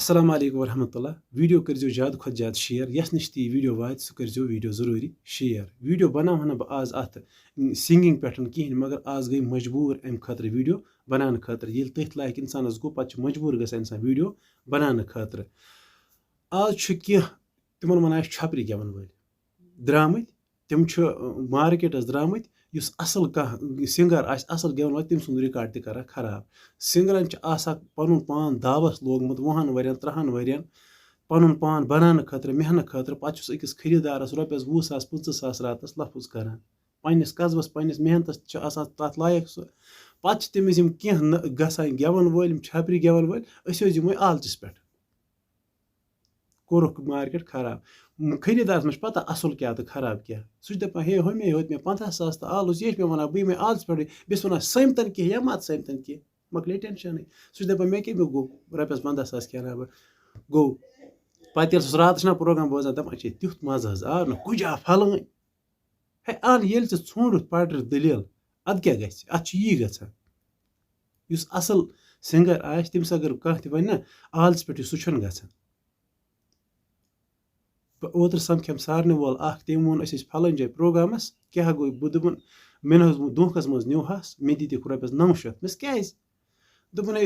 السلام علیکم ورحمۃ اللہ ویڈیو کٔرزیو زیادٕ کھۄتہٕ زیادٕ شیر یس نِش تہِ یہِ ویڈیو واتہِ سُہ کٔرزیو ویڈیو ضروٗری شیر ویڈیو بناوہا نہٕ بہٕ آز اَتھ سِنگِنگ پٮ۪ٹھ کِہیٖنۍ مگر آز گٔے مجبوٗر اَمہِ خٲطرٕ ویڈیو بناونہٕ خٲطرٕ ییٚلہِ تٔتھۍ لایق اِنسانَس گوٚو پَتہٕ چھُ مجبوٗر گژھان اِنسان ویڈیو بناونہٕ خٲطرٕ آز چھُ کینٛہہ تِمن وَنان أسۍ چھۄپرِ گٮ۪وَن وٲلۍ درٛامٕتۍ تِم چھِ مارکیٹَس درٛامٕتۍ یُس اَصٕل کانٛہہ سِنٛگَر آسہِ اَصٕل گٮ۪وَن وول تٔمۍ سُنٛد رِکاڈ تہِ کَران خراب سِنٛگرَن چھِ آسان پَنُن پان داوَس لوگمُت 20 ؤرۍیَن 30 ؤرۍیَن پَنُن پان بناونہٕ خٲطرٕ محنت خٲطرٕ پَتہٕ چھُس أکِس خٔریٖدارَس رۄپیَس 20,000 25,000 راتَس لفظ کَران پنٛنِس قصبَس پنٛنِس محنتَس چھِ آسان تَتھ لایق سُہ پَتہٕ چھِ تٔمِس یِم کینٛہہ گژھان گٮ۪وَن وٲلۍ یِم چھَپرِ گٮ۪وَن وٲلۍ أسۍ حظ یِمَے آلچَس پٮ۪ٹھ کوٚرُکھ مارکیٹ خراب خٔریٖدارَس منٛز چھِ پَتہ اَصٕل کیٛاہ تہٕ خراب کیٛاہ سُہ چھِ دَپان ہے ہُمے ہوٚت مےٚ 50,000 تہٕ آلُژ یہِ چھِ مےٚ وَنان بہٕ یِمَے آلژٕ پٮ۪ٹھٕے بیٚیہِ چھِ وَنان سٔمتَن کینٛہہ یا مَت سٔمتَن کینٛہہ مۄکلے ٹٮ۪نشَنٕے سُہ چھِ دَپان مےٚ کیٚمیُک گوٚو رۄپیَس 15,000 کھٮ۪نہٕ بہٕ گوٚو پَتہٕ ییٚلہِ سُہ راتَس چھُنہ پرٛوگرام بوزان دَپان چھِ تیُتھ مَزٕ حظ آو نہٕ کُجا پھلٲنۍ ہے اَن ییٚلہِ ژٕ ژھونٛڈُتھ پَٹرِ دٔلیٖل اَدٕ کیٛاہ گژھِ اَتھ چھُ یی گژھان یُس اَصٕل سِنٛگَر آسہِ تٔمِس اگر کانٛہہ تہِ وَنہِ نہ آلژٕ پٮ۪ٹھٕے سُہ چھُنہٕ گژھان اوترٕ سَمکھیٚم سارنہِ وول اَکھ تٔمۍ ووٚن أسۍ ٲسۍ پھلٲنۍ جایہِ پرٛوگرامَس کیٛاہ گوٚو بہٕ دوٚپُن مےٚ نہ حظ دھوکَس منٛز نیوٗہَس مےٚ دِتِکھ رۄپیَس 900 مےٚ کیٛازِ دوٚپُن ہے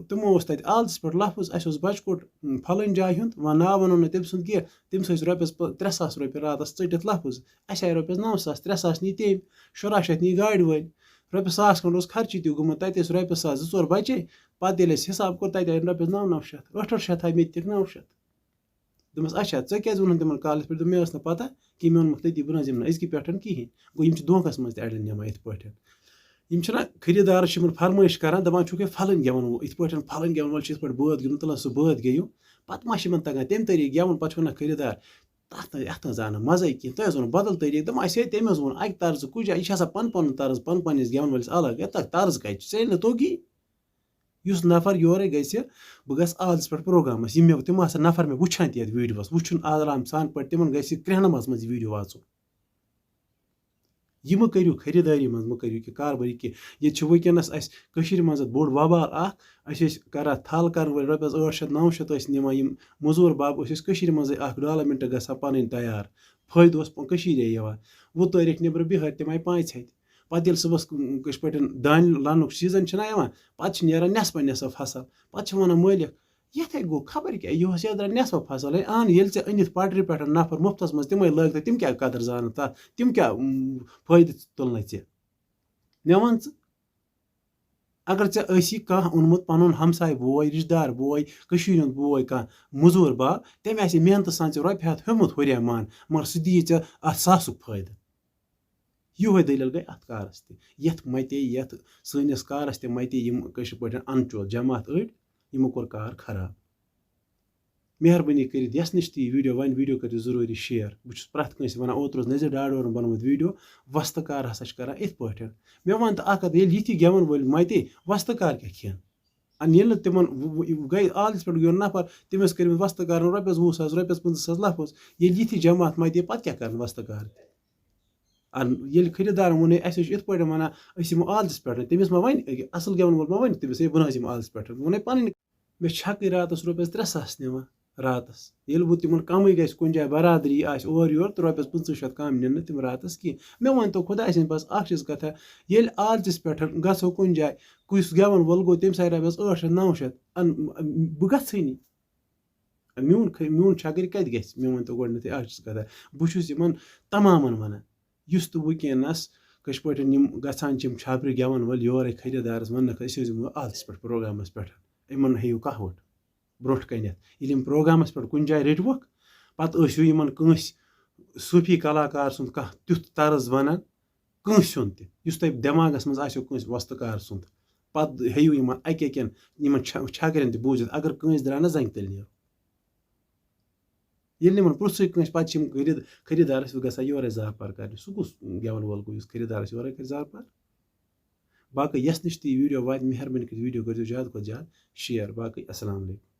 تِمو اوس تَتہِ آلژَس پٮ۪ٹھ لفظ اَسہِ اوس بَچہٕ کوٚٹ پھلٲنۍ جایہِ ہُنٛد وۄنۍ ناو وَنو نہٕ تٔمۍ سُنٛد کینٛہہ تٔمِس ٲسۍ رۄپیَس 3,000 رۄپیہِ راتَس ژٔٹِتھ لفظ اَسہِ آیہِ رۄپیَس 9,000 3,000 نی تٔمۍ 1,700 نی گاڑِ وٲلۍ رۄپیَس 1,000 کھنٛڈ اوس خرچہِ تہِ گوٚمُت تَتہِ ٲسۍ رۄپیَس 2-4 بَچے پَتہٕ ییٚلہِ اَسہِ حِساب کوٚر تَتہِ آیہِ رۄپیَس 9,900 800 تھاے مےٚ دِتِکھ 900 دوٚپمَس اچھا ژےٚ کیٛازِ ووٚنُن تِمَن کالَس پٮ۪ٹھ مےٚ ٲس نہٕ پَتہ کہِ مےٚ ووٚنمَکھ تٔتی بہٕ نہ حظ یِمہٕ نہٕ أزکہِ پٮ۪ٹھ کِہیٖنۍ گوٚو یِم چھِ دھوکَس منٛز تہِ اَڑٮ۪ن نِوان یِتھ پٲٹھۍ یِم چھِنہ خٔریٖدارَس چھِ یِمَن فرمٲیش کَران دَپان چھُکھ ہے پھلٲنۍ گٮ۪وَن وول یِتھ پٲٹھۍ پھلٲنۍ گٮ۪وَن وول چھِ یِتھ پٲٹھۍ بٲتھ گیُنٛد تُلان سُہ بٲتھ گیٚیِو پَتہٕ ما چھِ یِمَن تَگان تَمہِ طریٖقہٕ گٮ۪وُن پَتہٕ چھُ وَنان خٔریٖدار اَتھ نہٕ آو نہٕ مَزَے کینٛہہ تۄہہِ حظ ووٚنوُ بدل طریٖقہٕ دَپان اَسہِ ہے تٔمۍ حظ ووٚن اَکہِ طرزٕ کُجا یہِ چھِ آسان پَنُن طرز پنٛنِس گٮ۪وَن وٲلِس الگ ہے تَتھ طرز کَتہِ چھِ ژےٚ ییٚلہِ نہٕ توٚگی یُس نفر یورَے گژھِ بہٕ گژھٕ آلژَس پٮ۪ٹھ پرٛوگرامَس یِم مےٚ تِم آسان نفر مےٚ وٕچھان تہِ یَتھ ویٖڈیوَس وٕچھُن آرام سان پٲٹھۍ تِمَن گژھِ کرٛٮ۪ہنَس منٛز یہِ ویٖڈیو واژُن یہِ مہٕ کٔرِو خٔریٖدٲری منٛز مہٕ کٔرِو کہِ کاربٲری کینٛہہ ییٚتہِ چھُ وٕنکٮ۪نَس اَسہِ کٔشیٖرِ منٛز بوٚڑ وبال اَکھ أسۍ ٲسۍ کَران تھل کَرن وٲلۍ رۄپیَس 800-900 ٲسۍ نِوان یِم مٔزوٗر بب ٲسۍ أسۍ کٔشیٖرِ منٛزٕے اَکھ ڈیولَپمٮ۪نٛٹ گژھان پَنٕنۍ تیار فٲیدٕ اوس کٔشیٖرے یِوان وۄنۍ تٲرِکھ نیٚبرٕ بِہٲرۍ تِم آیہِ 5 ہَتہِ پَتہٕ ییٚلہِ صُبحس کٔش پٲٹھۍ دانہِ لوننُک سیٖزن چھُنہ یِوان پَتہٕ چھِ نیران نٮ۪صف فصل پَتہٕ چھِ وَنان مٲلِک یَتھَے گوٚو خبر کیٛاہ یِہُس یَتھ درٛاو نٮ۪صف فصل ہے اَہن ییٚلہِ ژےٚ أنِتھ پَٹرِ پٮ۪ٹھ نفر مُفتَس منٛز تِمَے لٲگۍ تِم کیٛاہ قدٕر زانن تَتھ تِم کیٛاہ فٲیدٕ تُلنَے ژےٚ مےٚ وَن ژٕ اگر ژےٚ ٲسی کانٛہہ اوٚنمُت پَنُن ہمساے بوے رِشتہٕ دار بوے کٔشیٖرِ ہُنٛد بوے کانٛہہ موٚزوٗر بب تٔمۍ آسہِ محنتہٕ سان ژےٚ رۄپیہِ ہَتھ ہیوٚمُت ہُریا مان مگر سُہ دِیی ژےٚ اَتھ 1,000ُک فٲیدٕ یِہوٚے دٔلیٖل گٔے اَتھ کارَس تہِ یَتھ مَتے یَتھ سٲنِس کارَس تہِ مَتے یِم کٲشِر پٲٹھۍ اَنچوت جماعت أڑۍ یِمو کوٚر کار خراب مہربٲنی کٔرِتھ یَس نِش تہِ یہِ ویٖڈیو وَنہِ ویٖڈیو کٔرِو ضروٗری شِیَر بہٕ چھُس پرٛٮ۪تھ کٲنٛسہِ وَنان اوترٕ اوس نذیٖر ڈاڈورَن بنومُت ویٖڈیو وۄستہٕ کار ہسا چھِ کران یِتھ پٲٹھۍ مےٚ وَن تہٕ اَکھ کَتھ ییٚلہِ یِتھی گٮ۪وَن وٲلۍ مَتے وۄستہٕ کار کیٛاہ کھٮ۪ن ییٚلہِ نہٕ تِمن گٔے آلِس پٮ۪ٹھ گیوٚن نفر تٔمِس کٔرمٕتۍ وۄستہٕ کارن رۄپیَس 20,000 رۄپیَس 15,000 لفظ ییٚلہِ یِتھی جماعت مَتے پَتہٕ کیٛاہ کَرن وۄستہٕ کار ییٚلہِ خٔریٖدارن ووٚن ہے اَسہِ حظ چھِ یِتھ پٲٹھۍ وَنان أسۍ یِمو آلژَس پٮ۪ٹھ تٔمِس ما وَنہِ اَصٕل گٮ۪وَن وول ما وَنہِ تٔمِس ہے بہٕ نہ حظ یِمہٕ آلژَس پٮ۪ٹھ ووٚن ہے پَنٕنۍ مےٚ چھَکٕے راتَس رۄپیَس 3,000 نِوان راتَس ییٚلہِ وۄنۍ تِمن کَمٕے گژھِ کُنہِ جایہِ برادری آسہِ اورٕ یورٕ تہٕ رۄپیَس 500 کَم نِنہٕ نہٕ تِم راتَس کینٛہہ مےٚ ؤنۍتو خۄداے سٕنٛدۍ بَس اَکھ چیٖز کَتھا ییٚلہِ آلژِس پٮ۪ٹھ گژھو کُنہِ جایہِ کُس گٮ۪وَن وول گوٚو تٔمِس آیہِ رۄپیَس 800-900 بہٕ گژھٲنی میون چھَکٕرۍ کَتہِ گژھِ مےٚ ؤنۍتو گۄڈٕنٮ۪تھٕے اَکھ چیٖز کَتھا بہٕ چھُس یِمن تمامَن وَنان یُس تہٕ وٕنکٮ۪نَس کٲشِر پٲٹھۍ یِم گژھان چھِ یِم چھاپرِ گٮ۪وَن وٲلۍ یورَے خٔریٖدارَس وَننَکھ أسۍ حظ یِمو آلژَس پٮ۪ٹھ پرٛوگرامَس پٮ۪ٹھ یِمن ہیٚیِو کَہوَٹ برونٛٹھ کَنٮ۪تھ ییٚلہِ یِم پرٛوگرامَس پٮ۪ٹھ کُنہِ جایہِ رٔٹۍوُکھ پَتہٕ ٲسِو یِمن کٲنٛسہِ صوٗفی کلاکار سُنٛد کانٛہہ تیُتھ طرز وَنان کٲنٛسہِ ہُنٛد تہِ یُس تۄہہِ دٮ۪ماغَس منٛز آسیو کٲنٛسہِ وۄستہٕ کار سُنٛد پَتہٕ ہیٚیِو یِمن اَکہِ اَکٮ۪ن یِمن چھَکرٮ۪ن تہِ بوٗزِتھ اگر کٲنٛسہِ درٛاو نہ زَنٛگہِ تیٚلہِ نیرو ییٚلہِ نہٕ یِمن پرٛژھٕے کٲنٛسہِ پَتہٕ چھِ یِم خٔریٖدارَس گژھان یورَے زارپار کَرنہِ سُہ کُس گٮ۪وَن وول گوٚو یُس خٔریٖدارَس یورَے کَرِ زارپار باقٕے یَس نِش تہِ یہِ ویٖڈیو واتہِ مہربٲنی کٔرِتھ ویٖڈیو کٔرۍزیو زیادٕ کھۄتہٕ زیادٕ شِیَر باقٕے اَسلامُ علیکُم